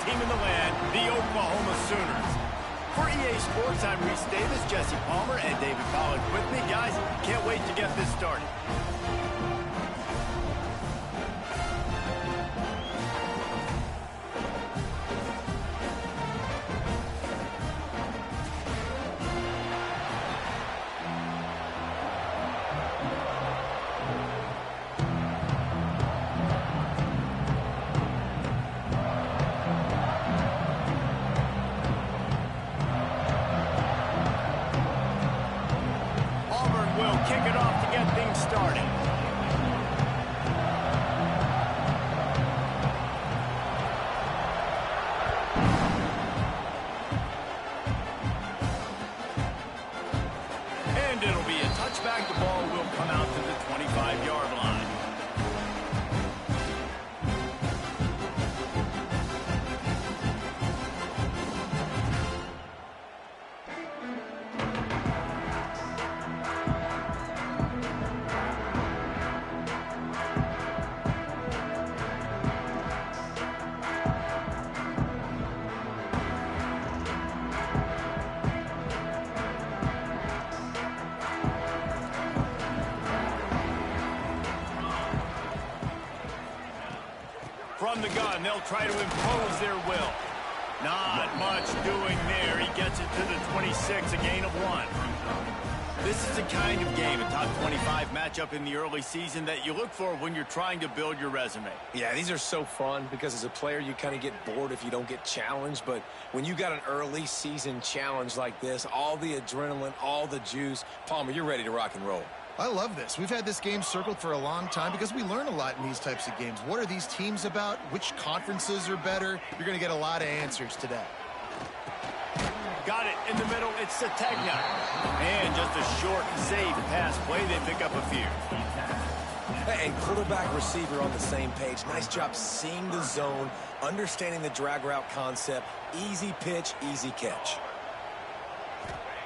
team in the land, the Oklahoma Sooners. For EA Sports, I'm Reese Davis, Jesse Palmer, and David Collins with me. Guys, can't wait to get this started. Kick it off to get things started. And it'll be a touchback. The ball will come out to the 25-yard line. From the gun, they'll try to impose their will. Not much doing there. He gets it to the 26, a gain of 1. This is the kind of game, a top 25 matchup in the early season that you look for when you're trying to build your resume. Yeah, these are so fun because as a player, you kind of get bored if you don't get challenged. But when you got an early season challenge like this, all the adrenaline, all the juice, Palmer, you're ready to rock and roll. I love this. We've had this game circled for a long time because we learn a lot in these types of games. What are these teams about? Which conferences are better? You're going to get a lot of answers today. Got it in the middle. It's Sategna. And just a short, safe pass play. They pick up a few. Hey, quarterback, receiver on the same page. Nice job seeing the zone, understanding the drag route concept. Easy pitch, easy catch.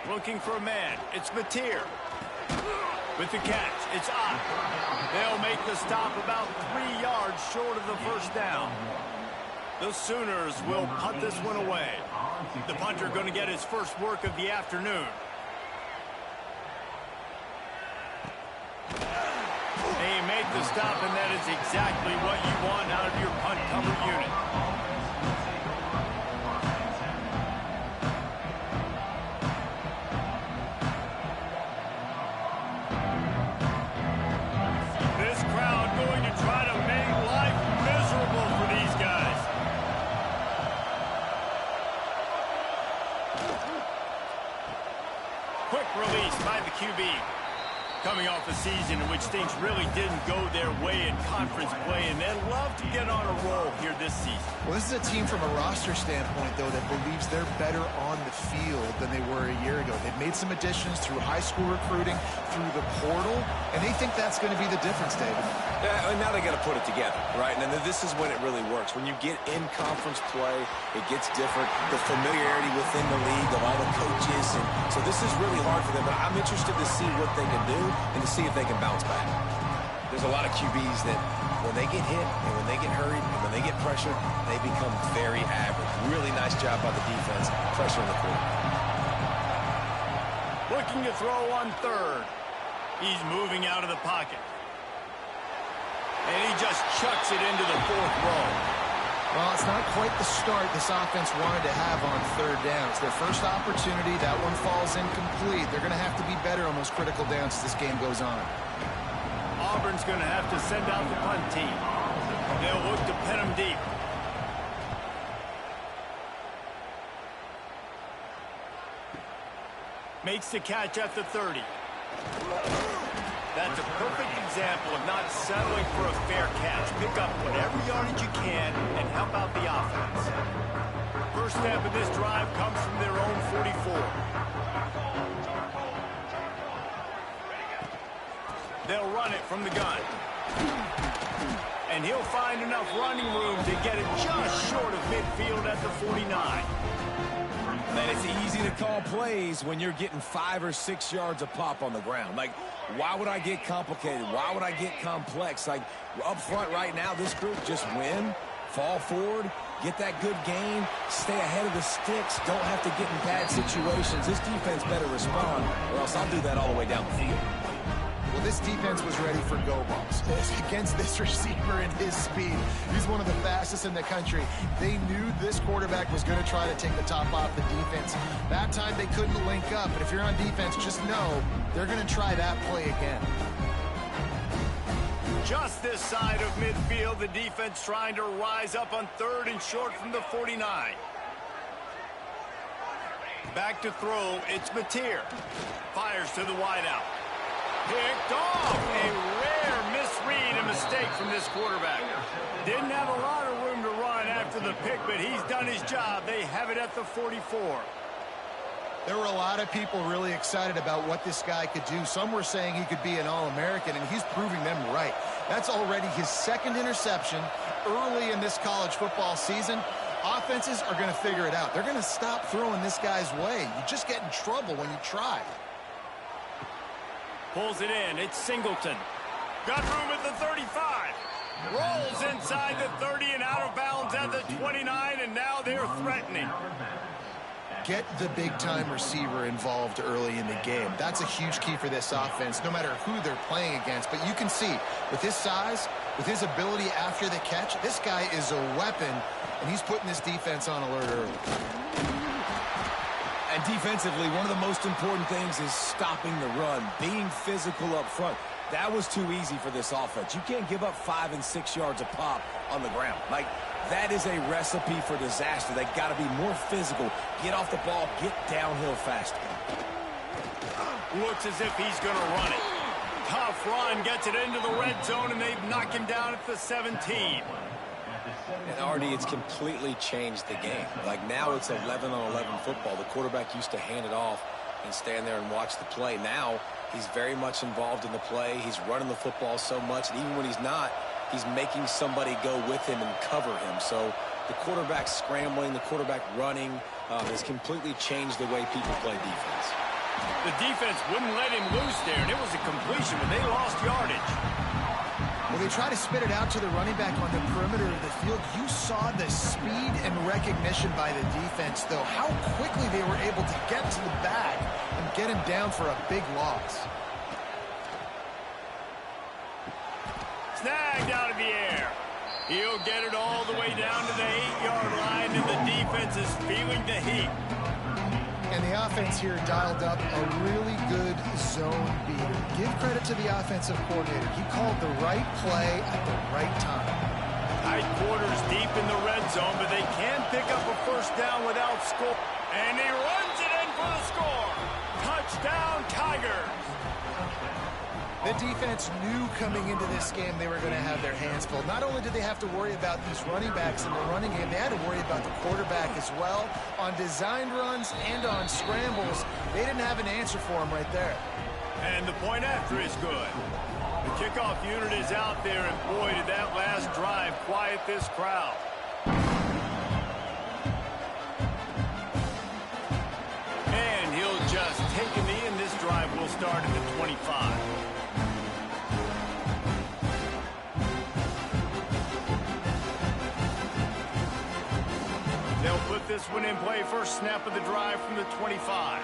Looking for a man. It's Mateer. With the catch, it's Ott. They'll make the stop about 3 yards short of the first down. The Sooners will punt this one away. The punter going to get his first work of the afternoon. They make the stop, and that is exactly what you want out of your punt cover unit. Quick release by the QB. Coming off a season in which things really didn't go their way in conference play, and they'd love to get on a roll here this season. Well, this is a team from a roster standpoint, though, that believes they're better on the field than they were a year ago. They've made some additions through high school recruiting, through the portal, and they think that's going to be the difference, David. Yeah, and now they got to put it together, right? And then this is when it really works. When you get in conference play, it gets different. The familiarity within the league of all the coaches, and so this is really hard for them. But I'm interested to see what they can do and to see if they can bounce back. There's a lot of QBs that when they get hit and when they get hurried and when they get pressured, they become very average. Really nice job by the defense, pressuring the quarterback. Looking to throw on third. He's moving out of the pocket. And he just chucks it into the fourth row. Well, it's not quite the start this offense wanted to have on third down. It's their first opportunity. That one falls incomplete. They're going to have to be better on those critical downs as this game goes on. Auburn's going to have to send out the punt team. They'll look to pin them deep. Makes the catch at the 30. That's a perfect example of not settling for a fair catch. Pick up whatever yardage you can and help out the offense. First step of this drive comes from their own 44. They'll run it from the gun. And he'll find enough running room to get it just short of midfield at the 49. Man, it's easy to call plays when you're getting 5 or 6 yards a pop on the ground. Like, why would I get complicated? Why would I get complex? Like, up front right now, this group just win, Fall forward, get that good gain, stay ahead of the sticks, don't have to get in bad situations. This defense better respond, or else I'll do that all the way down the field. Well, this defense was ready for go balls against this receiver and his speed. He's one of the fastest in the country. They knew this quarterback was going to try to take the top off the defense. That time they couldn't link up, but if you're on defense, just know they're going to try that play again. Just this side of midfield, the defense trying to rise up on 3rd and short from the 49. Back to throw, it's Mateer. Fires to the wideout. Picked off. A rare misread and mistake from this quarterback. Didn't have a lot of room to run after the pick, but he's done his job. They have it at the 44. There were a lot of people really excited about what this guy could do. Some were saying he could be an All-American, and he's proving them right. That's already his 2nd interception early in this college football season. Offenses are going to figure it out. They're going to stop throwing this guy's way. You just get in trouble when you try. Pulls it in. It's Singleton. Got room at the 35. Rolls inside the 30 and out of bounds at the 29, and now they're threatening. Get the big-time receiver involved early in the game. That's a huge key for this offense, no matter who they're playing against. But you can see, with his size, with his ability after the catch, this guy is a weapon, and he's putting this defense on alert early. And defensively, one of the most important things is stopping the run, being physical up front. That was too easy for this offense. You can't give up 5 and 6 yards a pop on the ground. Like, that is a recipe for disaster. They got to be more physical, get off the ball, get downhill faster. Looks as if he's going to run it. Tough run, gets it into the red zone, and they knock him down at the 17. And Artie, it's completely changed the game. Like, now it's 11-on-11 football. The quarterback used to hand it off and stand there and watch the play. Now he's very much involved in the play. He's running the football so much, and even when he's not, he's making somebody go with him and cover him. So the quarterback scrambling, the quarterback running has completely changed the way people play defense. The defense wouldn't let him loose there, and it was a completion, but they lost yardage. Well, they try to spit it out to the running back on the perimeter of the field. You saw the speed and recognition by the defense, though, how quickly they were able to get to the bag and get him down for a big loss. Snagged out of the air. He'll get it all the way down to the 8-yard line, and the defense is feeling the heat. And the offense here dialed up a really good zone beater. Give credit to the offensive coordinator. He called the right play at the right time. Tight quarters deep in the red zone, but they can pick up a first down without score. And he runs it in for the score. Touchdown, Tigers. The defense knew coming into this game they were going to have their hands full. Not only did they have to worry about these running backs in the running game, they had to worry about the quarterback as well. On designed runs and on scrambles, they didn't have an answer for him right there. And the point after is good. The kickoff unit is out there, and boy, did that last drive quiet this crowd. And he'll just take a knee, and this drive will start at the 25. They'll put this one in play. First snap of the drive from the 25.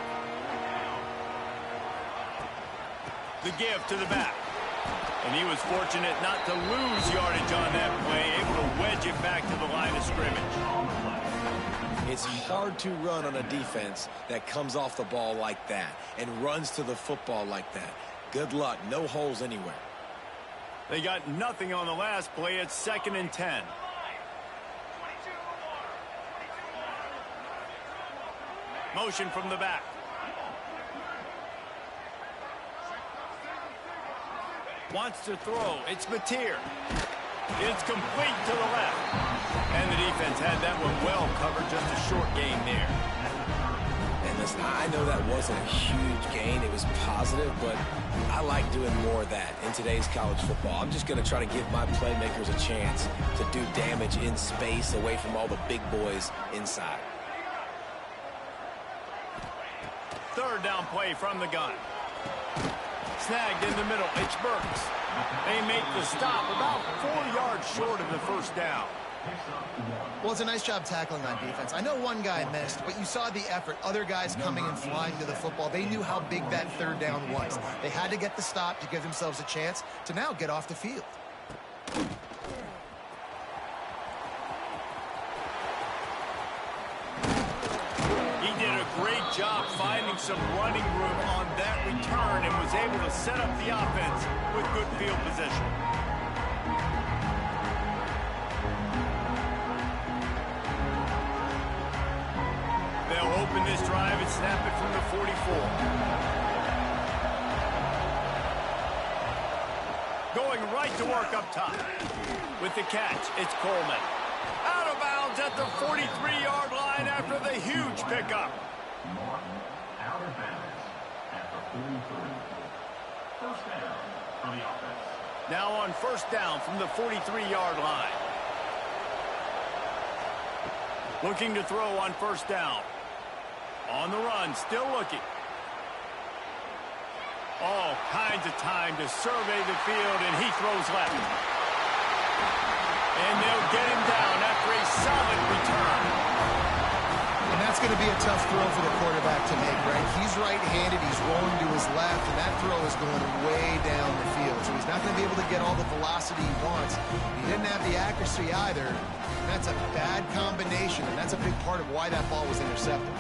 The give to the back. And he was fortunate not to lose yardage on that play, able to wedge it back to the line of scrimmage. It's hard to run on a defense that comes off the ball like that and runs to the football like that. Good luck. No holes anywhere. They got nothing on the last play. It's 2nd and 10. Motion from the back. Wants to throw. It's Mateer. It's complete to the left. And the defense had that one well covered. Just a short gain there. And listen, I know that wasn't a huge gain. It was positive, but I like doing more of that in today's college football. I'm just going to try to give my playmakers a chance to do damage in space away from all the big boys inside. Third down play from the gun. Snagged in the middle. It's Burks. They make the stop about 4 yards short of the first down. Well, it's a nice job tackling on defense. I know one guy missed, but you saw the effort. Other guys coming and flying to the football. They knew how big that third down was. They had to get the stop to give themselves a chance to now get off the field. He did a great job finding some running room on that return and was able to set up the offense with good field position. They'll open this drive and snap it from the 44. Going right to work up top. With the catch, it's Coleman. Out of bounds at the 43-yard line after the huge pickup. Out of bounds at the 43. First down for the offense. Now on first down from the 43-yard line. Looking to throw on first down. On the run, still looking. All kinds of time to survey the field, and he throws left. And they'll get him down after a solid return. And that's going to be a tough throw for the quarterback to make, right? He's right-handed, he's rolling to his left, and that throw is going way down the field. So he's not going to be able to get all the velocity he wants. He didn't have the accuracy either. And that's a bad combination, and that's a big part of why that ball was intercepted.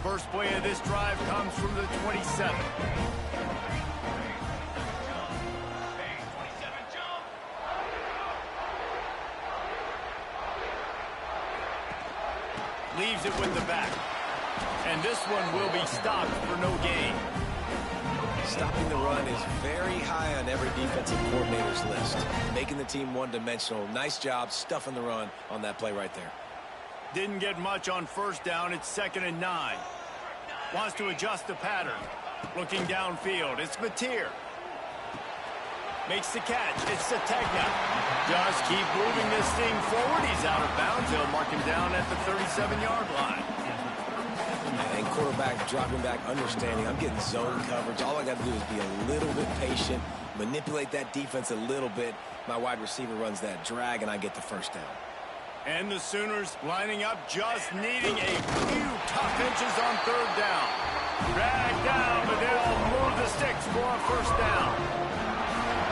First play of this drive comes from the 27. Leaves it with the back. And this one will be stopped for no gain. Stopping the run is very high on every defensive coordinator's list. Making the team one-dimensional. Nice job stuffing the run on that play right there. Didn't get much on first down. It's 2nd and 9. Wants to adjust the pattern. Looking downfield. It's Mateer. Makes the catch. It's Sategna. Just keep moving this thing forward. He's out of bounds. They'll mark him down at the 37-yard line. And quarterback dropping back, understanding I'm getting zone coverage. All I got to do is be a little bit patient, manipulate that defense a little bit. My wide receiver runs that drag, and I get the first down. And the Sooners lining up, just needing a few tough inches on third down. Drag down, but they'll move the sticks for a first down.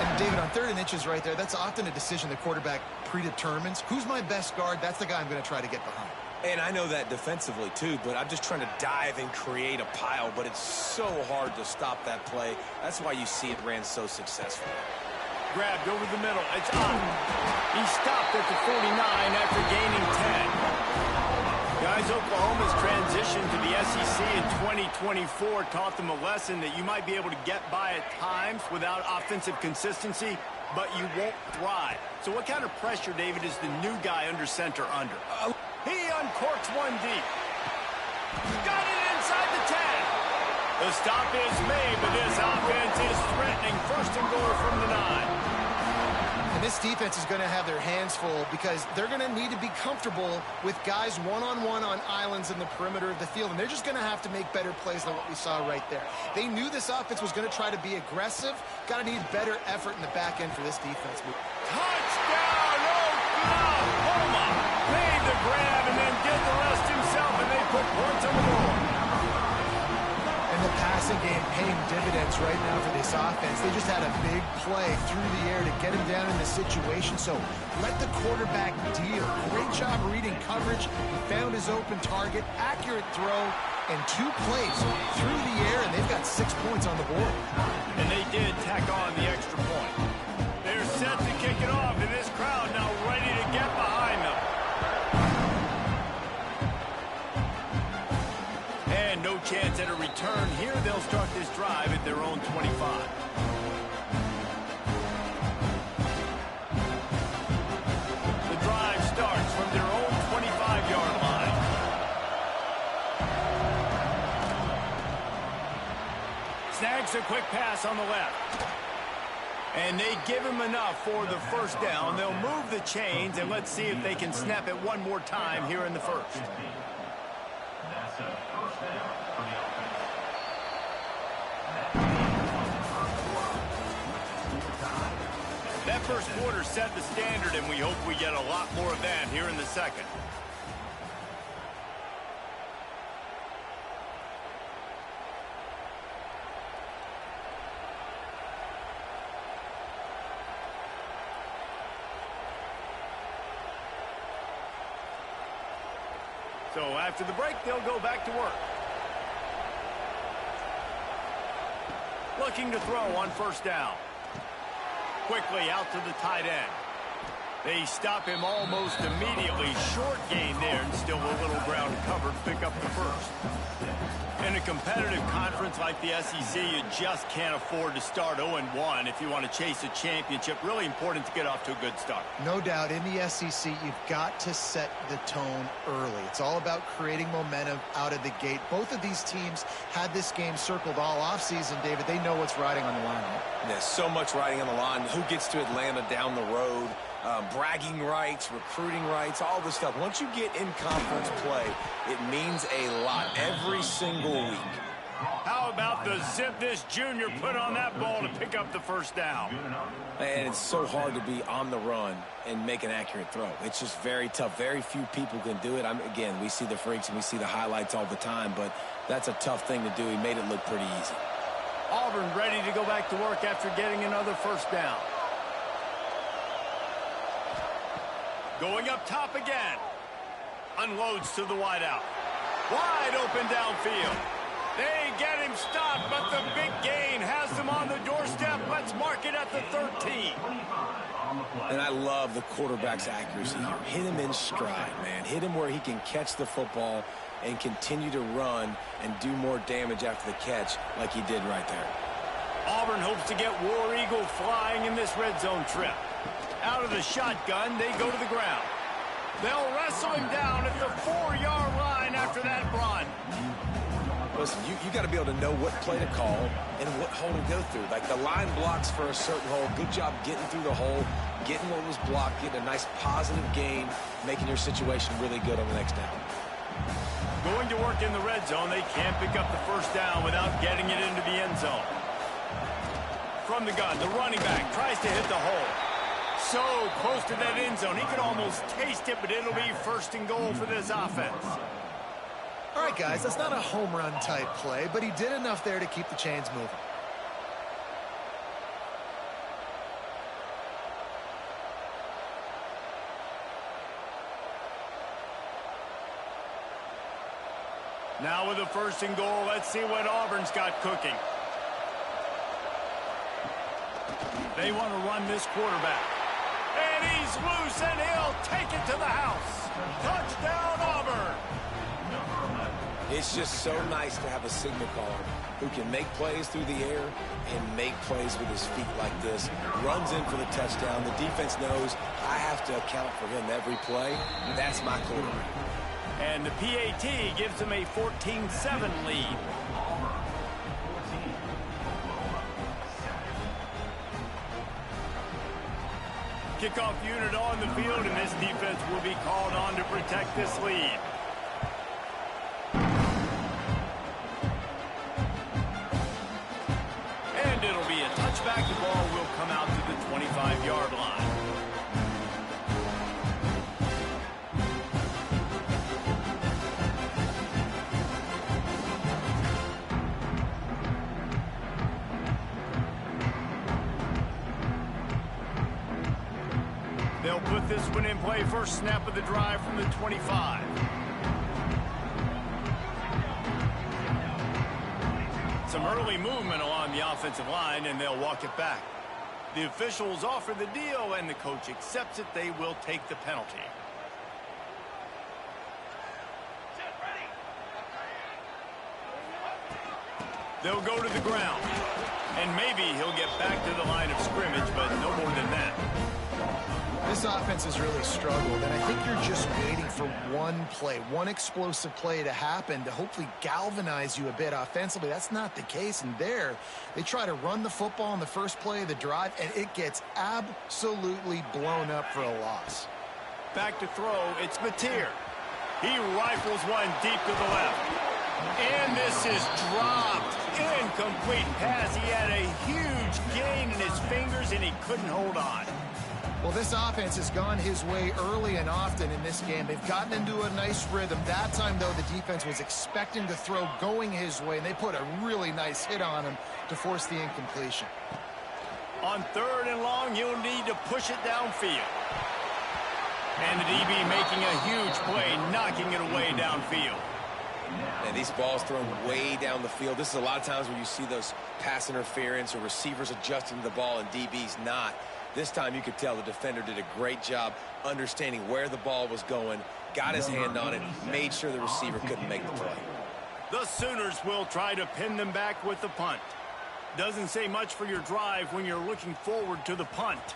And David, on 3rd and inches right there, that's often a decision the quarterback predetermines. Who's my best guard? That's the guy I'm going to try to get behind. And I know that defensively, too, but I'm just trying to dive and create a pile, but it's so hard to stop that play. That's why you see it ran so successfully. Grabbed over the middle. It's on. He stopped at the 49 after gaining 10. Guys, Oklahoma's transition to the SEC in 2024 taught them a lesson that you might be able to get by at times without offensive consistency, but you won't thrive. So what kind of pressure, David, is the new guy under center under? He uncorks one deep. Got it inside the 10. The stop is made, but this offense is threatening. 1st and goal from the 9. And this defense is going to have their hands full because they're going to need to be comfortable with guys one-on-one on islands in the perimeter of the field. And they're just going to have to make better plays than what we saw right there. They knew this offense was going to try to be aggressive. Got to need better effort in the back end for this defense. Touchdown, Oklahoma! Made the grab and then did the rest himself, and they put points on the board. And the passing game paying dividends right now for this offense. They just had a big play through the air to get him down in the situation. So let the quarterback deal. Great job reading coverage. He found his open target, accurate throw, and 2 plays through the air, and they've got 6 points on the board. And they did tack on the extra point. They're set to kick it off, and this crowd now ready to get behind them. And no chance at a return here. They'll start this drive at their own 25. The drive starts from their own 25-yard line. Snags a quick pass on the left. And they give him enough for the first down. They'll move the chains, and let's see if they can snap it one more time here in the first. That's a first down for the offense. That That first quarter set the standard, and we hope we get a lot more of that here in the second. So after the break, they'll go back to work. Looking to throw on first down. Quickly out to the tight end. They stop him almost immediately. Short gain there, and still a little ground covered. Pick up the first. In a competitive conference like the SEC, you just can't afford to start 0-1 if you want to chase a championship. Really important to get off to a good start. No doubt, in the SEC, you've got to set the tone early. It's all about creating momentum out of the gate. Both of these teams had this game circled all offseason, David. They know what's riding on the line. There's so much riding on the line. Who gets to Atlanta down the road? Bragging rights, recruiting rights, all this stuff. Once you get in conference play, it means a lot every single week. How about the zip this junior put on that ball to pick up the first down? And it's so hard to be on the run and make an accurate throw. It's just very tough. Very few people can do it. Again, we see the freaks and we see the highlights all the time, but that's a tough thing to do. He made it look pretty easy. Auburn ready to go back to work after getting another first down. Going up top again. Unloads to the wideout. Wide open downfield. They get him stopped, but the big gain has them on the doorstep. Let's mark it at the 13. And I love the quarterback's accuracy here. Hit him in stride, man. Hit him where he can catch the football and continue to run and do more damage after the catch like he did right there. Auburn hopes to get War Eagle flying in this red zone trip. Out of the shotgun, they go to the ground. They'll wrestle him down at the 4-yard line after that run. Listen, you got to be able to know what play to call and what hole to go through. Like the line blocks for a certain hole. Good job getting through the hole, getting what was blocked, getting a nice positive gain, making your situation really good on the next down. Going to work in the red zone, they can't pick up the first down without getting it into the end zone. From the gun, the running back tries to hit the hole. So close to that end zone. He could almost taste it, but it'll be first and goal for this offense. All right, guys, that's not a home run type play, but he did enough there to keep the chains moving. Now with the first and goal, let's see what Auburn's got cooking. They want to run this quarterback. And he's loose, and he'll take it to the house. Touchdown, Auburn. It's just so nice to have a signal caller who can make plays through the air and make plays with his feet like this. Runs in for the touchdown. The defense knows I have to account for him every play. That's my quarterback. And the PAT gives them a 14-7 lead. Kickoff unit on the field, and this defense will be called on to protect this lead. And it'll be a touchback. The ball will come out to the 25-yard line. They'll put this one in play. First snap of the drive from the 25. Some early movement along the offensive line, and they'll walk it back. The officials offer the deal, and the coach accepts it. They will take the penalty. They'll go to the ground, and maybe he'll get back to the line of scrimmage, but no more than that. This offense has really struggled, and I think you're just waiting for one play, one explosive play to happen to hopefully galvanize you a bit offensively. That's not the case, and there they try to run the football in the first play of the drive, and it gets absolutely blown up for a loss. Back to throw, it's Mateer. He rifles one deep to the left. And this is dropped. Incomplete pass. He had a huge gain in his fingers, and he couldn't hold on. Well, this offense has gone his way early and often in this game. They've gotten into a nice rhythm. That time, though, the defense was expecting to throw going his way, and they put a really nice hit on him to force the incompletion. On 3rd and long, you'll need to push it downfield. And the DB making a huge play, knocking it away downfield. And these balls thrown way down the field. This is a lot of times when you see those pass interference or receivers adjusting to the ball and DBs not. This time you could tell the defender did a great job understanding where the ball was going, got his hand on it, made sure the receiver couldn't make the play. The Sooners will try to pin them back with the punt. Doesn't say much for your drive when you're looking forward to the punt.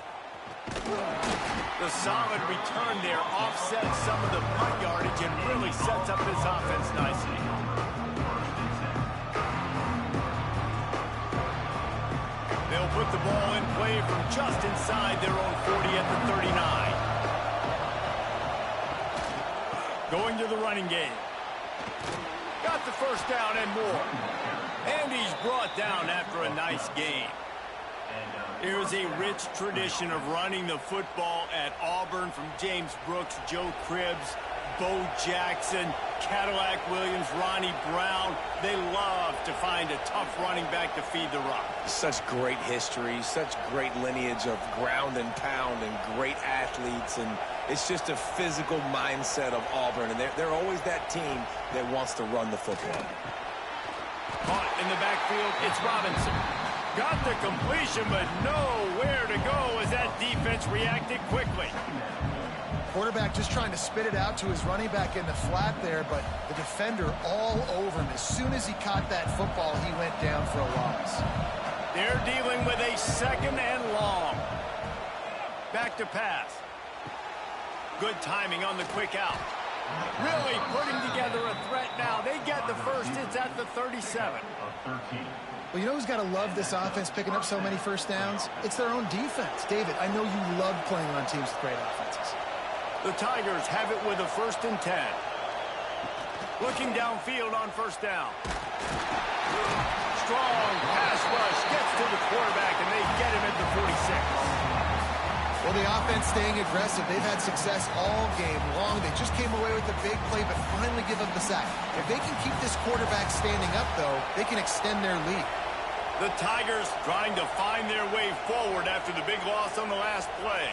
The solid return there offsets some of the punt yardage and really sets up this offense nicely. They'll put the ball in play from just inside their own 40 at the 39. Going to the running game. Got the first down and more. And he's brought down after a nice game. There's a rich tradition of running the football at Auburn from James Brooks, Joe Cribbs, Bo Jackson, Cadillac Williams, Ronnie Brown. They love to find a tough running back to feed the rock. Such great history, such great lineage of ground and pound and great athletes. And it's just a physical mindset of Auburn. And they're always that team that wants to run the football. Caught in the backfield, it's Robinson. Got the completion, but nowhere to go as that defense reacted quickly. Quarterback just trying to spit it out to his running back in the flat there, but the defender all over him. As soon as he caught that football, he went down for a loss. They're dealing with a 2nd and long. Back to pass. Good timing on the quick out. Really putting together a threat now. They get the first. It's at the 37. Well, you know who's got to love this offense picking up so many first downs? It's their own defense. David, I know you love playing on teams with great offenses. The Tigers have it with a 1st and 10. Looking downfield on 1st down. Strong pass rush gets to the quarterback, and they get him at the 46. Well, the offense staying aggressive. They've had success all game long. They just came away with a big play, but finally give up the sack. If they can keep this quarterback standing up, though, they can extend their lead. The Tigers trying to find their way forward after the big loss on the last play.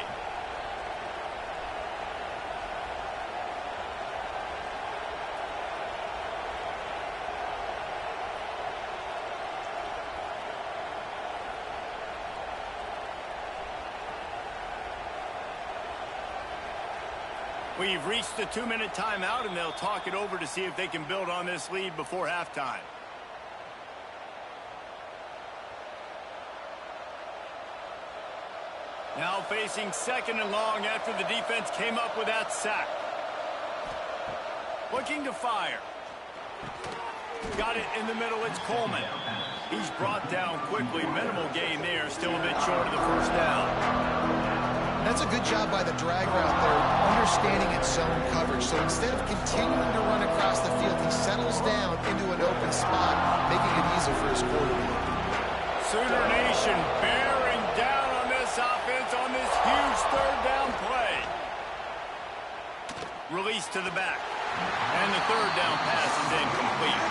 We've reached the 2-minute timeout, and they'll talk it over to see if they can build on this lead before halftime. Now facing 2nd and long after the defense came up with that sack. Looking to fire. Got it in the middle. It's Coleman. He's brought down quickly. Minimal gain there. Still a bit short of the 1st down. That's a good job by the drag route there, understanding its zone coverage. So instead of continuing to run across the field, he settles down into an open spot, making it easy for his quarterback. Sooner Nation bearing down on this offense on this huge 3rd down play. Release to the back. And the 3rd down pass is incomplete.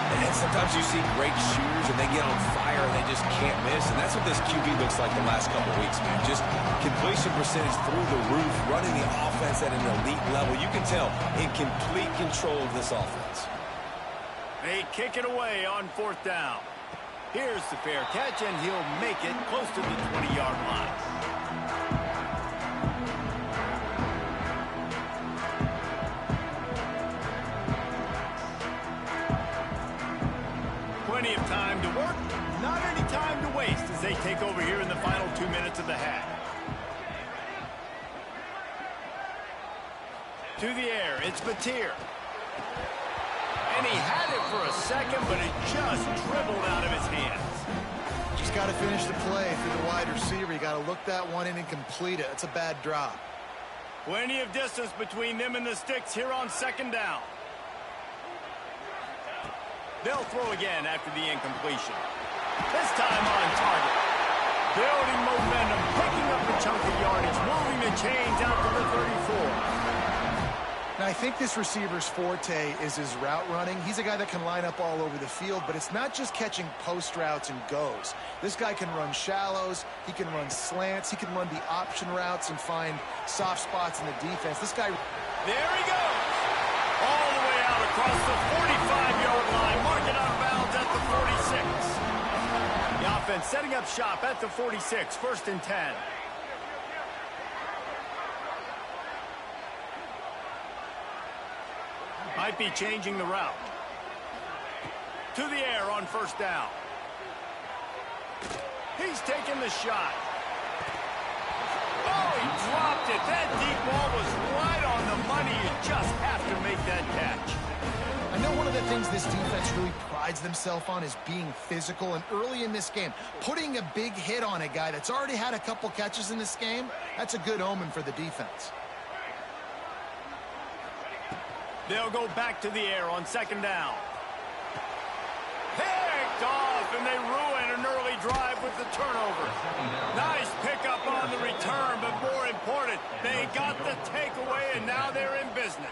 And sometimes you see great shooters and they get on fire and they just can't miss. And that's what this QB looks like the last couple of weeks, man. Just completion percentage through the roof, running the offense at an elite level. You can tell in complete control of this offense. They kick it away on 4th down. Here's the fair catch, and he'll make it close to the 20-yard line. Plenty of time to work, not any time to waste as they take over here in the final 2 minutes of the half. To the air, it's Batir. And he had it for a second, but it just dribbled out of his hands. Just got to finish the play through the wide receiver. You got to look that one in and complete it. It's a bad drop. Plenty of distance between them and the sticks here on 2nd down. They'll throw again after the incompletion. This time on target. Building momentum, picking up a chunk of yardage. a change out to the 34. Now, I think this receiver's forte is his route running. He's a guy that can line up all over the field, but it's not just catching post routes and goes. This guy can run shallows, he can run slants, he can run the option routes and find soft spots in the defense. This guy... There he goes. All the way out across the 45-yard line. Mark it out of bounds at the 46. The offense setting up shop at the 46. 1st and 10. Might be changing the route. To the air on 1st down. He's taking the shot. Oh, he dropped it. That deep ball was right on the money. You just have to make that catch. I know one of the things this defense really prides themselves on is being physical, and early in this game, putting a big hit on a guy that's already had a couple catches in this game, that's a good omen for the defense. They'll go back to the air on 2nd down. Picked off, and they ruin an early drive with the turnover. Nice pickup on the return, but more important, they got the takeaway, and now they're in business.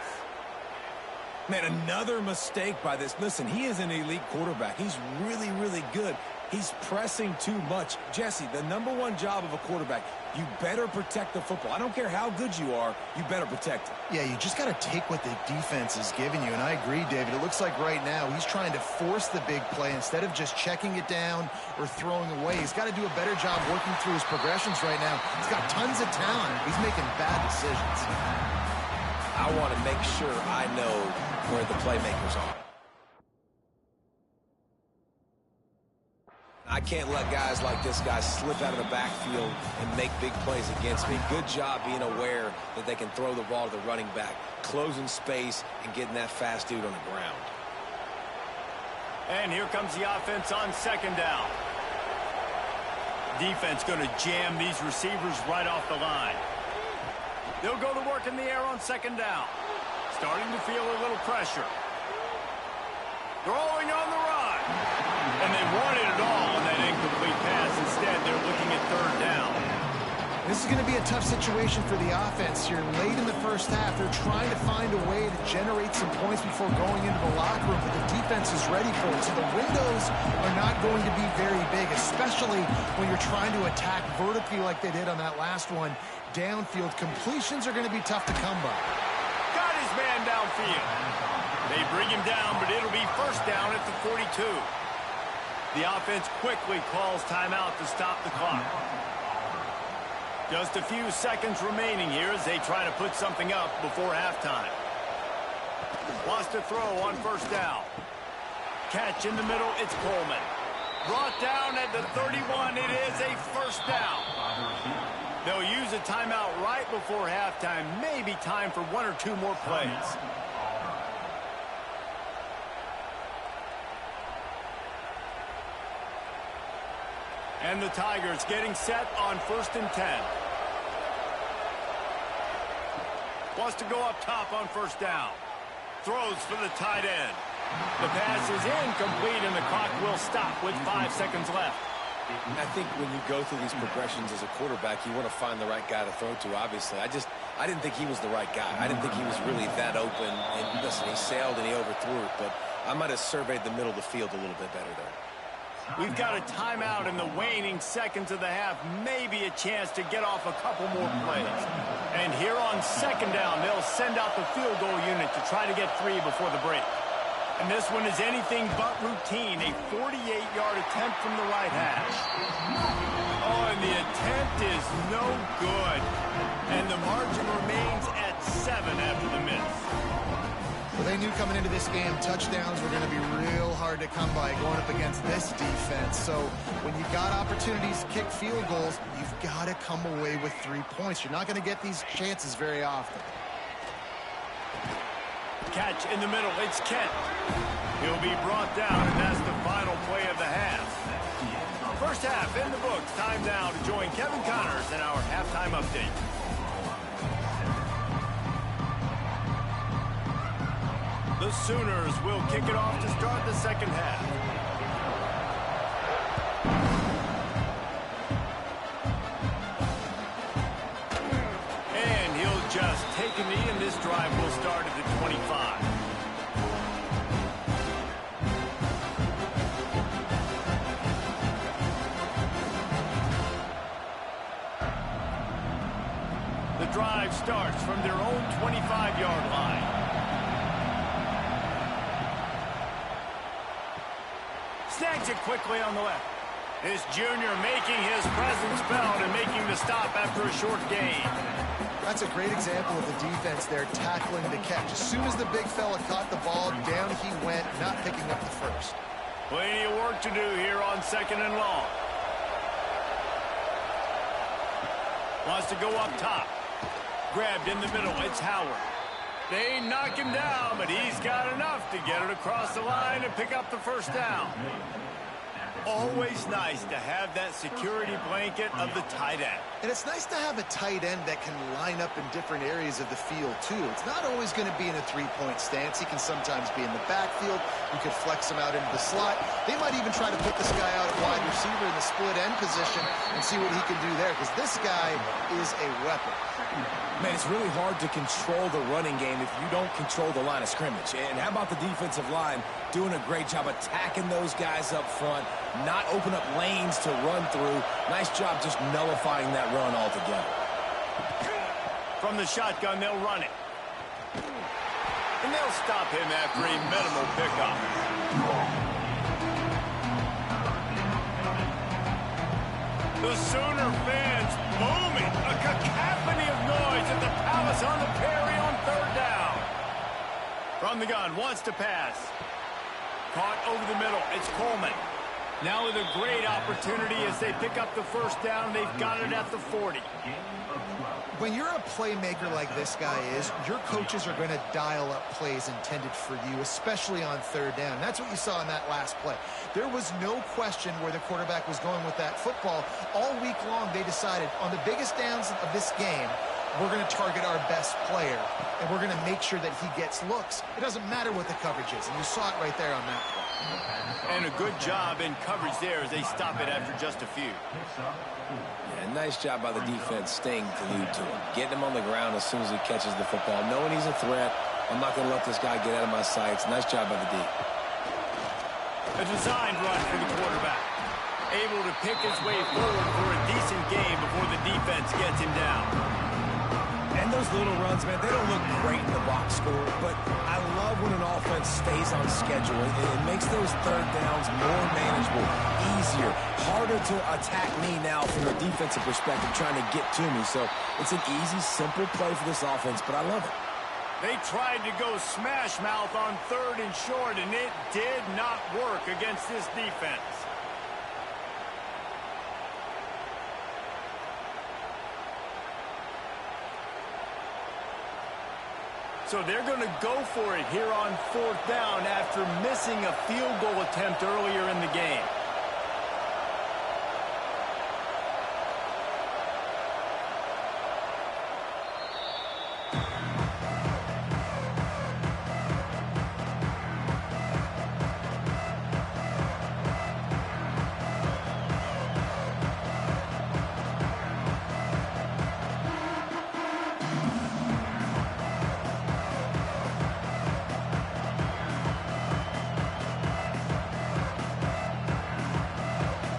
Man, another mistake by this. Listen, he is an elite quarterback. He's really, really good. He's pressing too much. Jesse, the #1 job of a quarterback, you better protect the football. I don't care how good you are, you better protect it. Yeah, you just got to take what the defense is giving you, and I agree, David. It looks like right now he's trying to force the big play instead of just checking it down or throwing away. He's got to do a better job working through his progressions right now. He's got tons of talent. He's making bad decisions. I want to make sure I know where the playmakers are. I can't let guys like this guy slip out of the backfield and make big plays against me. Good job being aware that they can throw the ball to the running back, closing space, and getting that fast dude on the ground. And here comes the offense on 2nd down. Defense going to jam these receivers right off the line. They'll go to work in the air on 2nd down. Starting to feel a little pressure. Throwing on the run. And they wanted it all on that incomplete pass. Instead, they're looking at 3rd down. This is going to be a tough situation for the offense here. Late in the 1st half, they're trying to find a way to generate some points before going into the locker room, but the defense is ready for it. So the windows are not going to be very big, especially when you're trying to attack vertically like they did on that last one. Downfield completions are going to be tough to come by. Got his man downfield. They bring him down, but it'll be 1st down at the 42. The offense quickly calls timeout to stop the clock. Just a few seconds remaining here as they try to put something up before halftime. Wants to throw on 1st down. Catch in the middle, it's Coleman. Brought down at the 31, it is a 1st down. They'll use a timeout right before halftime. Maybe time for 1 or 2 more plays. And the Tigers getting set on 1st and 10. Wants to go up top on 1st down. Throws for the tight end. The pass is incomplete, and the clock will stop with 5 seconds left. I think when you go through these progressions as a quarterback, you want to find the right guy to throw to, obviously. I didn't think he was the right guy. I didn't think he was really that open. And listen, he sailed and he overthrew it, but I might have surveyed the middle of the field a little bit better there. We've got a timeout in the waning seconds of the half. Maybe a chance to get off a couple more plays. And here on 2nd down, they'll send out the field goal unit to try to get 3 before the break. And this one is anything but routine. A 48-yard attempt from the right hash. Oh, and the attempt is no good. And the margin remains at 7 after the miss. Well, they knew coming into this game, touchdowns were going to be real hard to come by going up against this defense. So when you got opportunities to kick field goals, you've got to come away with 3 points. You're not going to get these chances very often. Catch in the middle, it's Kent. He'll be brought down, and that's the final play of the half. 1st half in the books. Time now to join Kevin Connors in our halftime update. The Sooners will kick it off to start the 2nd half. take a knee, and this drive will start at the 25. The drive starts from their own 25-yard line. Snags it quickly on the left. This junior making his presence felt and making the stop after a short gain. That's a great example of the defense there tackling the catch. As soon as the big fella caught the ball, down he went, not picking up the first. Plenty of work to do here on 2nd and long. Wants to go up top. Grabbed in the middle. It's Howard. They knock him down, but he's got enough to get it across the line and pick up the first down. Always nice to have that security blanket of the tight end. And it's nice to have a tight end that can line up in different areas of the field, too. It's not always going to be in a three-point stance. He can sometimes be in the backfield. You could flex him out into the slot. They might even try to put this guy out at wide receiver in the split end position and see what he can do there, because this guy is a weapon. Man, it's really hard to control the running game if you don't control the line of scrimmage. And how about the defensive line doing a great job attacking those guys up front, not open up lanes to run through. Nice job just nullifying that run altogether. From the shotgun, they'll run it. And they'll stop him after a minimal pickup. The Sooner fans booming. A cacophony of noise at the Palace on the Perry on 3rd down. From the gun, wants to pass. Caught over the middle. It's Coleman. Now with a great opportunity as they pick up the first down. They've got it at the 40. When you're a playmaker like this guy is, your coaches are going to dial up plays intended for you, especially on 3rd down. That's what you saw in that last play. There was no question where the quarterback was going with that football. All week long, they decided on the biggest downs of this game, we're going to target our best player, and we're going to make sure that he gets looks. It doesn't matter what the coverage is, and you saw it right there on that play. And a good job in coverage there as they stop it after just a few. Yeah, nice job by the defense staying glued to him. Getting him on the ground as soon as he catches the football. Knowing he's a threat, I'm not going to let this guy get out of my sights. Nice job by the D. A designed run for the quarterback. Able to pick his way forward for a decent game before the defense gets him down. And those little runs, man, they don't look great in the box score, but I love when an offense stays on schedule. It makes those 3rd downs more manageable, easier, harder to attack me now from a defensive perspective trying to get to me. So it's an easy, simple play for this offense, but I love it. They tried to go smash mouth on 3rd and short, and it did not work against this defense. So they're going to go for it here on 4th down after missing a field goal attempt earlier in the game.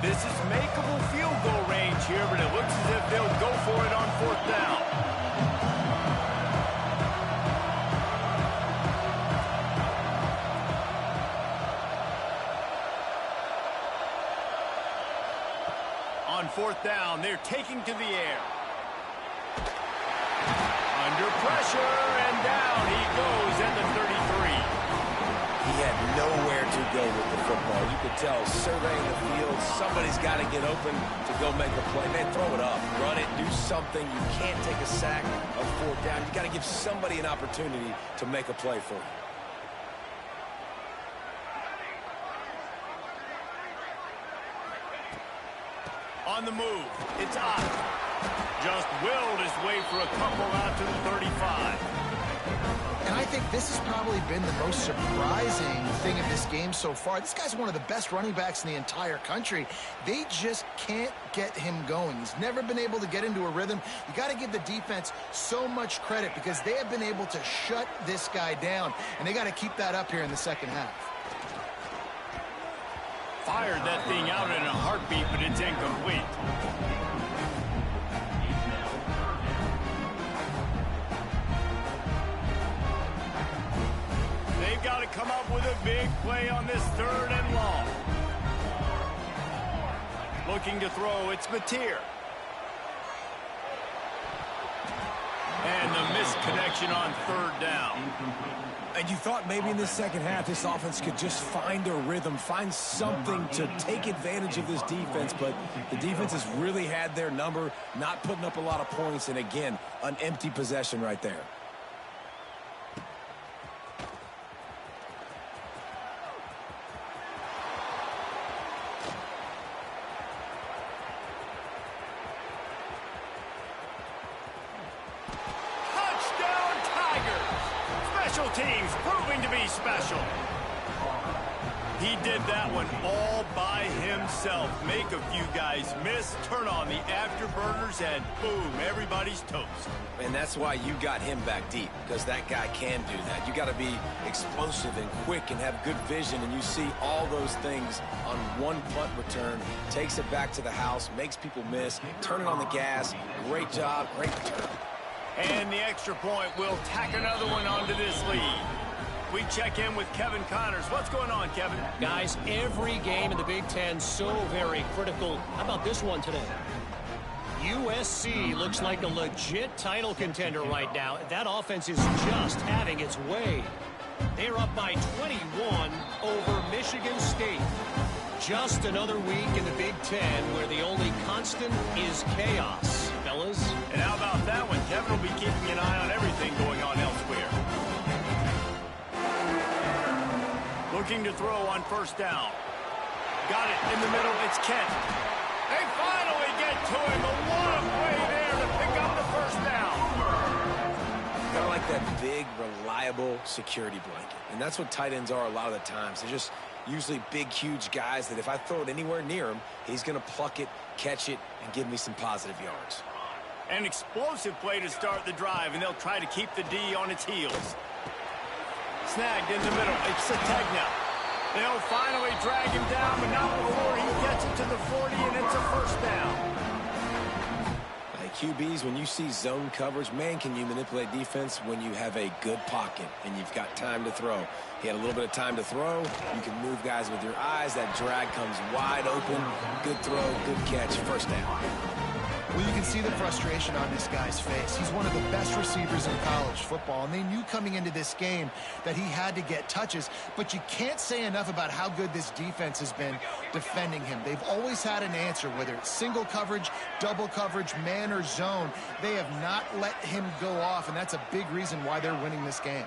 This is makeable field goal range here, but it looks as if they'll go for it on 4th down. On 4th down, they're taking to the air. Under pressure, and down he goes at the 33. He had nowhere to go with the football. You could tell, surveying the field, somebody's got to get open to go make a play. Man, throw it up, run it, do something. You can't take a sack on 4th down. You got to give somebody an opportunity to make a play for you. On the move, it's Ott. Just willed his way for a couple out to the 35. And I think this has probably been the most surprising thing of this game so far. This guy's one of the best running backs in the entire country. They just can't get him going. He's never been able to get into a rhythm. You got to give the defense so much credit because they have been able to shut this guy down, and they got to keep that up here in the second half. Fired that thing out in a heartbeat, but it's incomplete. They've got to come up with a big play on this 3rd and long. Looking to throw, it's Mateer. And the missed connection on 3rd down. And you thought maybe in the second half this offense could just find a rhythm, find something to take advantage of this defense, but the defense has really had their number, not putting up a lot of points, and again, an empty possession right there. Teams proving to be special. He did that one all by himself. Make a few guys miss, turn on the afterburners, and boom, everybody's toast. And that's why you got him back deep, because that guy can do that. You got to be explosive and quick and have good vision, and you see all those things on one punt return. Takes it back to the house, makes people miss, turning on the gas. Great job, great return. And the extra point will tack another one onto this lead. We check in with Kevin Connors. What's going on, Kevin? Guys, every game in the Big Ten so very critical. How about this one today? USC looks like a legit title contender right now. That offense is just having its way. They're up by 21 over Michigan State. Just another week in the Big Ten where the only constant is chaos, fellas. And how about that one? Kevin will be keeping an eye on everything going on elsewhere. Looking to throw on 1st down. Got it in the middle. It's Kent. They finally get to him. But what a play there to pick up the 1st down. Kind of like that big, reliable security blanket. And that's what tight ends are a lot of the times. They're just usually big, huge guys that if I throw it anywhere near him, he's going to pluck it, catch it, and give me some positive yards. An explosive play to start the drive, and they'll try to keep the D on its heels. Snagged in the middle. It's Sategna. They'll finally drag him down, but not before he gets it to the 40, and it's a 1st down. QBs, when you see zone coverage, man, can you manipulate defense when you have a good pocket and you've got time to throw. He had a little bit of time to throw. You can move guys with your eyes. That drag comes wide open. Good throw, good catch, 1st down. Well, you can see the frustration on this guy's face. He's one of the best receivers in college football, and they knew coming into this game that he had to get touches, but you can't say enough about how good this defense has been defending him. They've always had an answer, whether it's single coverage, double coverage, man or zone. They have not let him go off, and that's a big reason why they're winning this game.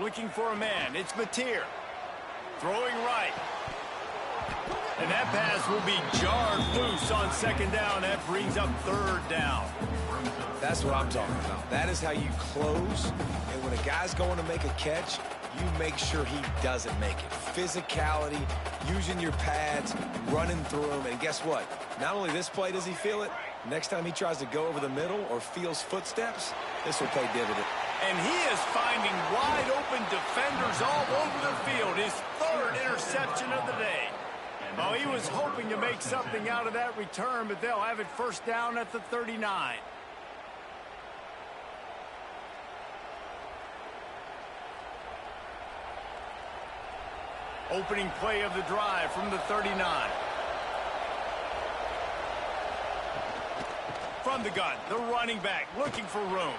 Looking for a man. It's Mateer. Throwing right. And that pass will be jarred loose on 2nd down. That brings up 3rd down. That's what I'm talking about. That is how you close. And when a guy's going to make a catch, you make sure he doesn't make it. Physicality, using your pads, running through them. And guess what? Not only this play does he feel it, next time he tries to go over the middle or feels footsteps, this will pay dividend. And he is finding wide open defenders all over the field. His 3rd interception of the day. Oh, he was hoping to make something out of that return, but they'll have it 1st down at the 39. Opening play of the drive from the 39. From the gun, the running back looking for room.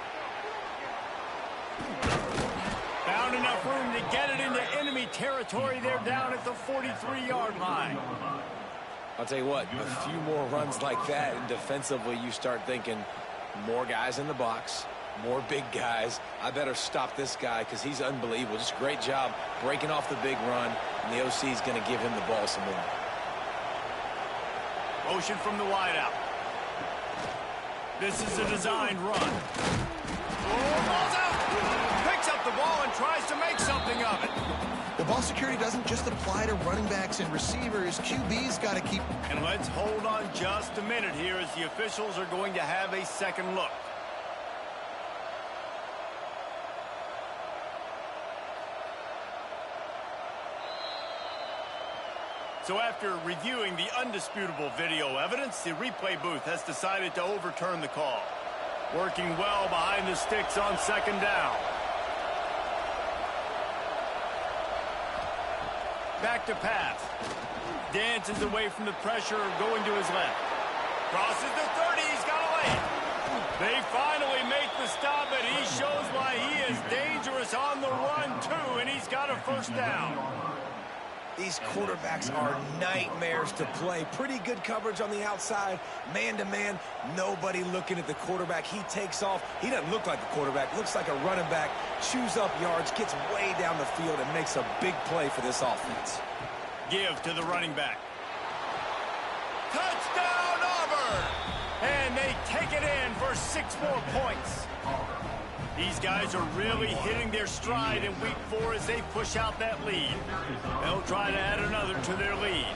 Found enough room to get it into enemy territory. They're down at the 43-yard line. I'll tell you what, a few more runs like that, and defensively you start thinking more guys in the box, more big guys. I better stop this guy because he's unbelievable. Just great job breaking off the big run, and the OC is going to give him the ball some more. Motion from the wideout. This is a designed run. Oh, ball's out. Picks up the ball and tries to make something of it. The ball security doesn't just apply to running backs and receivers. QB's got to keep... And let's hold on just a minute here as the officials are going to have a second look. So after reviewing the undisputable video evidence, the replay booth has decided to overturn the call. Working well behind the sticks on second down. Back to pass. Dances away from the pressure, going to his left. Crosses the 30, he's got a lane. They finally make the stop, and he shows why he is dangerous on the run, too, and he's got a first down. These quarterbacks are nightmares to play. Pretty good coverage on the outside. Man-to-man, nobody looking at the quarterback. He takes off. He doesn't look like the quarterback. Looks like a running back. Chews up yards, gets way down the field, and makes a big play for this offense. Give to the running back. Touchdown, Auburn! And they take it in for 6 more points. These guys are really hitting their stride in week 4 as they push out that lead. They'll try to add another to their lead.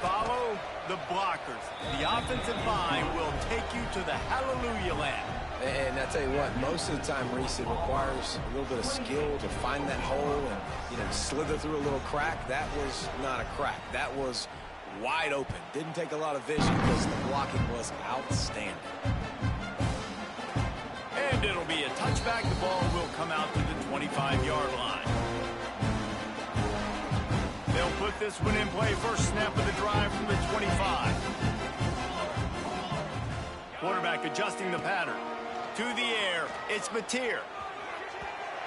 Follow the blockers. The offensive line will take you to the hallelujah land. And I tell you what, most of the time, Reese, it requires a little bit of skill to find that hole and, slither through a little crack. That was not a crack. That was wide open. Didn't take a lot of vision because the blocking was outstanding. And it'll be a touchback. The ball will come out to the 25-yard line. They'll put this one in play. First snap of the drive from the 25. Quarterback adjusting the pattern. To the air, it's Mateer.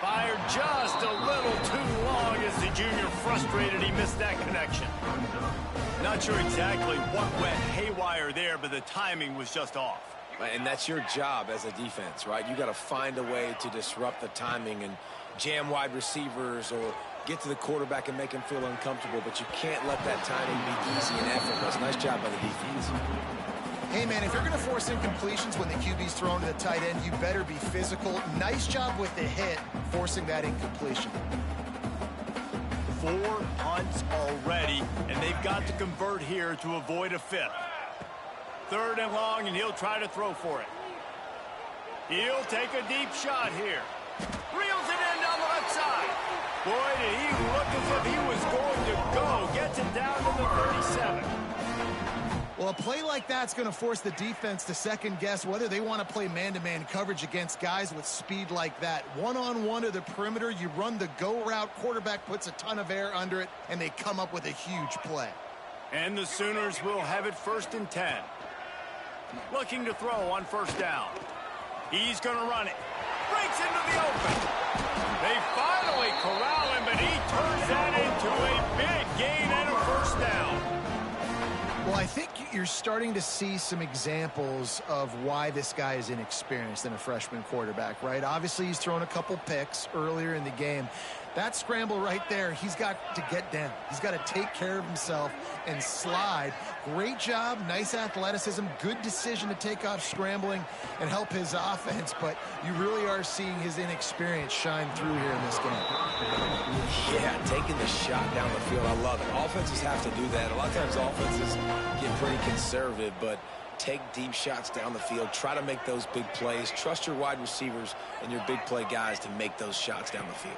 Fired just a little too long as the junior frustrated he missed that connection. Not sure exactly what went haywire there, but the timing was just off. And that's your job as a defense, right? You got to find a way to disrupt the timing and jam wide receivers or get to the quarterback and make him feel uncomfortable, but you can't let that timing be easy and effortless. Nice job by the defense. Hey, man, if you're going to force incompletions when the QB's thrown to the tight end, you better be physical. Nice job with the hit, forcing that incompletion. 4 punts already, and they've got to convert here to avoid a 5th. 3rd and long, and he'll try to throw for it. He'll take a deep shot here. Reels it in down the left side. Boy, did he look as if he was going to go. Gets it down to the 37. Well, a play like that's going to force the defense to second-guess whether they want to play man-to-man coverage against guys with speed like that. One-on-one to the perimeter, you run the go route, quarterback puts a ton of air under it, and they come up with a huge play. And the Sooners will have it 1st and 10. Looking to throw on 1st down. He's going to run it. Breaks into the open. They finally corral him, but he turns that into a big gain and a 1st down. Well, I think you're starting to see some examples of why this guy is inexperienced in a freshman quarterback, right? Obviously, he's thrown a couple picks earlier in the game. That scramble right there, he's got to get down. He's got to take care of himself and slide. Great job, nice athleticism, good decision to take off scrambling and help his offense, but you really are seeing his inexperience shine through here in this game. Yeah, taking the shot down the field, I love it. Offenses have to do that. A lot of times offenses get pretty conservative, but take deep shots down the field. Try to make those big plays. Trust your wide receivers and your big play guys to make those shots down the field.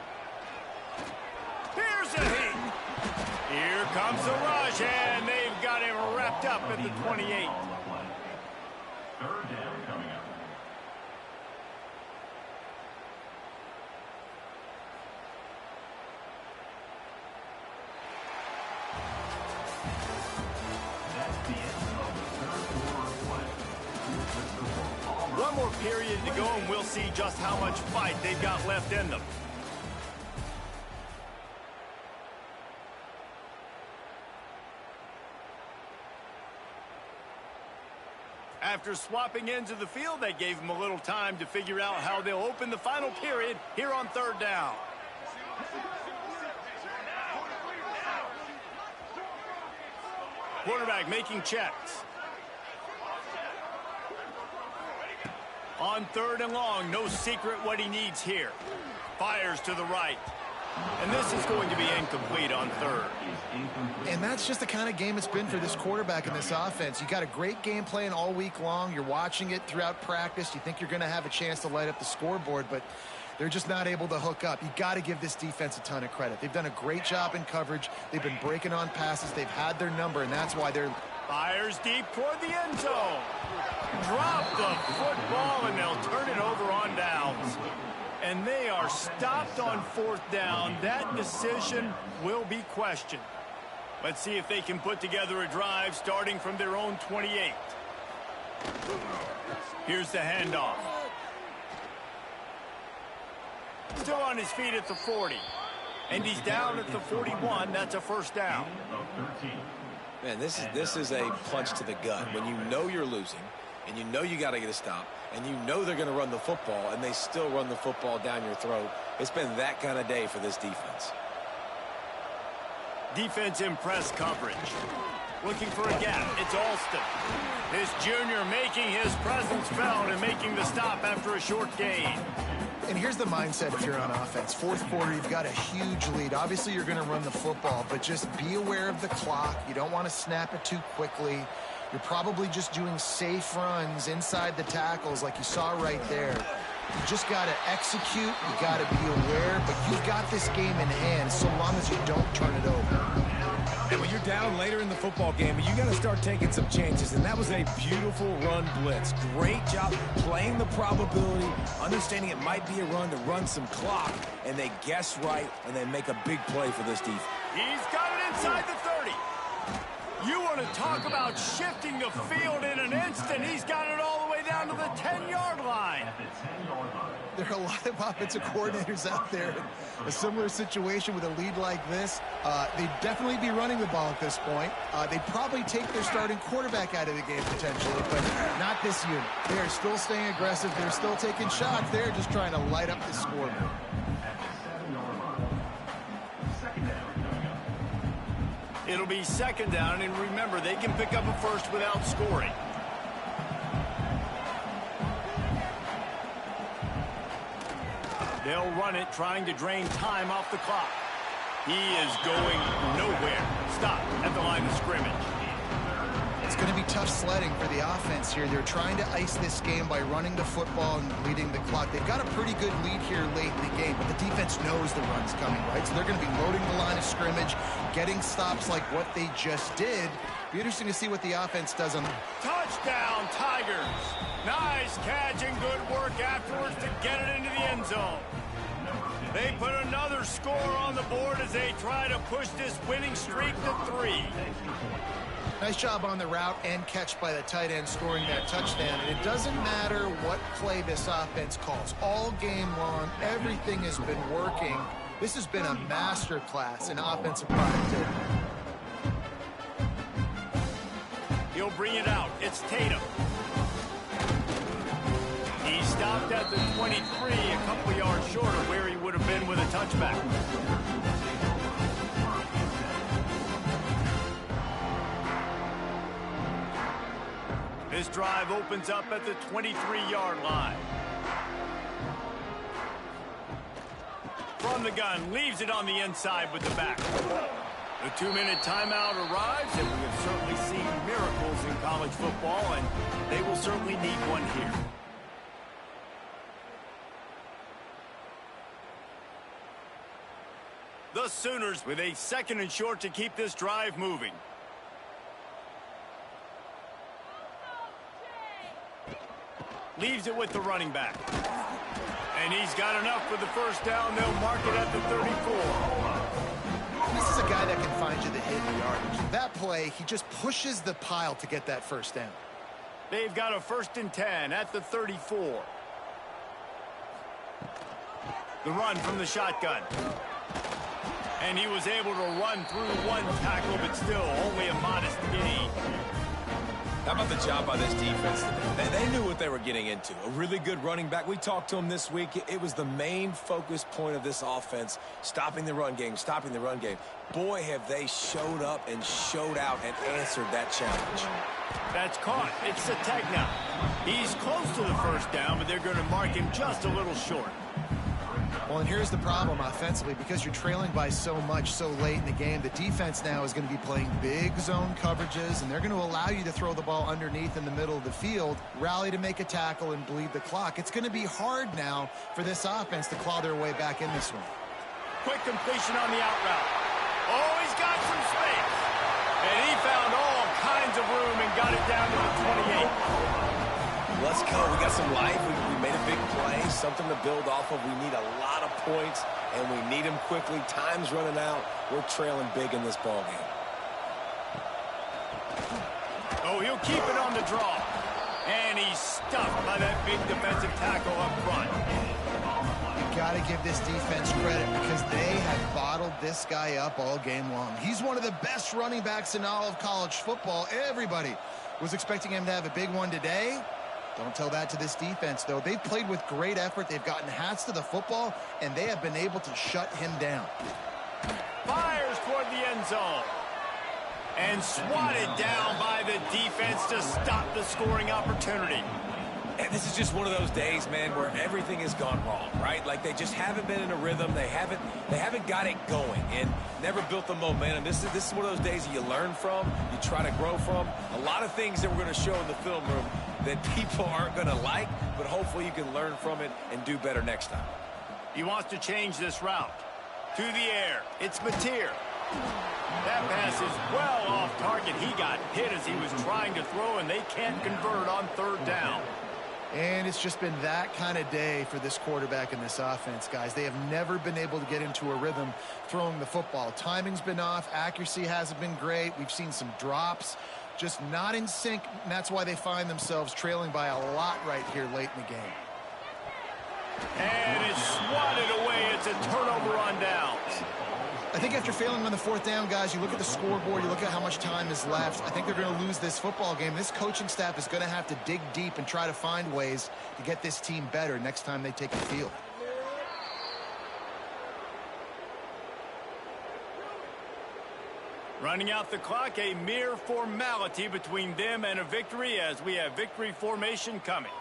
Here's a heat. Here comes the rush, and they've got him wrapped up at the 28. 3rd down coming up. That's the end of the 3rd quarter of play. One more period to go, and we'll see just how much fight they've got left in them. After swapping into the field, they gave him a little time to figure out how they'll open the final period here on 3rd down. Quarterback making checks. On 3rd and long, no secret what he needs here. Fires to the right. And this is going to be incomplete on 3rd. And that's just the kind of game it's been for this quarterback in this offense. You got a great game plan all week long. You're watching it throughout practice. You think you're going to have a chance to light up the scoreboard, but they're just not able to hook up. You got to give this defense a ton of credit. They've done a great job in coverage. They've been breaking on passes. They've had their number, and that's why they're... Fires deep toward the end zone. Drop the football, and they'll turn it over on downs. And they are stopped on 4th down. That decision will be questioned. Let's see if they can put together a drive starting from their own 28. Here's the handoff. Still on his feet at the 40. And he's down at the 41. That's a 1st down. Man, this is a punch to the gut. When you know you're losing, and you know you got to get a stop, and you know they're going to run the football, and they still run the football down your throat. It's been that kind of day for this defense. Defense in press coverage. Looking for a gap. It's Alston. This junior making his presence felt and making the stop after a short gain. And here's the mindset if you're on offense. 4th quarter, you've got a huge lead. Obviously, you're going to run the football, but just be aware of the clock. You don't want to snap it too quickly. You're probably just doing safe runs inside the tackles like you saw right there. You just got to execute. You got to be aware, but you've got this game in hand so long as you don't turn it over. And when you're down later in the football game, you got to start taking some chances, and that was a beautiful run blitz. Great job playing the probability, understanding it might be a run to run some clock, and they guess right, and they make a big play for this defense. He's got it inside the 30. You want to talk about shifting the field in an instant. He's got it all the way down to the 10-yard line. There are a lot of offensive coordinators out there in a similar situation with a lead like this. They'd definitely be running the ball at this point. They'd probably take their starting quarterback out of the game potentially, but not this unit. They are still staying aggressive. They're still taking shots. They're just trying to light up the scoreboard. It'll be 2nd down, and remember, they can pick up a first without scoring. They'll run it, trying to drain time off the clock. He is going nowhere. Stop at the line of scrimmage. It's going to be tough sledding for the offense here. They're trying to ice this game by running the football and leading the clock. They've got a pretty good lead here late in the game, but the defense knows the run's coming, right? So they're going to be loading the line of scrimmage, getting stops like what they just did. Be interesting to see what the offense does on... Touchdown, Tigers. Nice catch and good work afterwards to get it into the end zone. They put another score on the board as they try to push this winning streak to 3. Nice job on the route and catch by the tight end scoring that touchdown. And it doesn't matter what play this offense calls. All game long, everything has been working. This has been a master class in offensive productivity. He'll bring it out. It's Tatum. He stopped at the 23, a couple yards short of where he would have been with a touchback. This drive opens up at the 23-yard line. From the gun, leaves it on the inside with the back. The 2-minute timeout arrives, and we have certainly seen miracles in college football, and they will certainly need one here. The Sooners with a 2nd and short to keep this drive moving. Leaves it with the running back. And he's got enough for the 1st down. They'll mark it at the 34. This is a guy that can find you the hidden yardage. That play, he just pushes the pile to get that 1st down. They've got a 1st and 10 at the 34. The run from the shotgun. And he was able to run through one tackle, but still only a modest gain. How about the job by this defense today? They knew what they were getting into. A really good running back. We talked to him this week. It was the main focus point of this offense, stopping the run game, stopping the run game. Boy, have they showed up and showed out and answered that challenge. That's caught. It's the tech now. He's close to the first down, but they're going to mark him just a little short. Well, and here's the problem offensively. Because you're trailing by so much so late in the game, the defense now is going to be playing big zone coverages, and they're going to allow you to throw the ball underneath in the middle of the field, rally to make a tackle, and bleed the clock. It's going to be hard now for this offense to claw their way back in this one. Quick completion on the out route. Oh, he's got some space. And he found all kinds of room and got it down to the 28. Let's go. We got some life. We made a big play, something to build off of. We need a lot of points, and we need them quickly. Time's running out. We're trailing big in this ball game. Oh, he'll keep it on the draw. And he's stuffed by that big defensive tackle up front. You got to give this defense credit because they have bottled this guy up all game long. He's one of the best running backs in all of college football. Everybody was expecting him to have a big one today. Don't tell that to this defense, though. They've played with great effort. They've gotten hats to the football, and they have been able to shut him down. Fires toward the end zone. And swatted down by the defense to stop the scoring opportunity. And this is just one of those days, man, where everything has gone wrong, right? Like they just haven't been in a rhythm. They haven't got it going and never built the momentum. This is one of those days that you learn from, you try to grow from. A lot of things that we're going to show in the film room that people aren't going to like, but hopefully you can learn from it and do better next time. He wants to change this route. To the air. It's Mateer. That pass is well off target. He got hit as he was trying to throw, and they can't convert on third down. And it's just been that kind of day for this quarterback and this offense, guys. They have never been able to get into a rhythm throwing the football. Timing's been off. Accuracy hasn't been great. We've seen some drops. Just not in sync, and that's why they find themselves trailing by a lot right here late in the game. And it's swatted away. It's a turnover on downs. I think after failing on the fourth down, guys, you look at the scoreboard, you look at how much time is left. I think they're going to lose this football game. This coaching staff is going to have to dig deep and try to find ways to get this team better next time they take the field. Running out the clock, a mere formality between them and a victory as we have victory formation coming.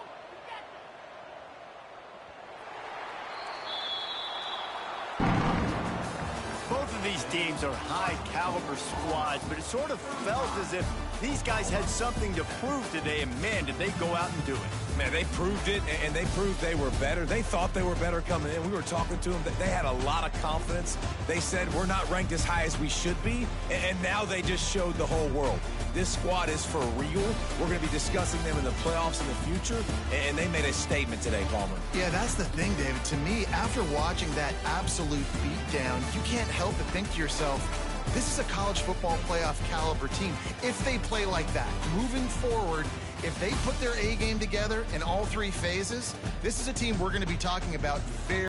Both of these teams are high-caliber squads, but it sort of felt as if these guys had something to prove today, and man, did they go out and do it. Man, they proved it, and they proved they were better. They thought they were better coming in. We were talking to them. They had a lot of confidence. They said, we're not ranked as high as we should be, and now they just showed the whole world. This squad is for real. We're going to be discussing them in the playoffs in the future, and they made a statement today, Palmer. Yeah, that's the thing, David. To me, after watching that absolute beatdown, you can't help but think to yourself, this is a college football playoff caliber team. If they play like that, moving forward, if they put their A game together in all three phases, this is a team we're going to be talking about very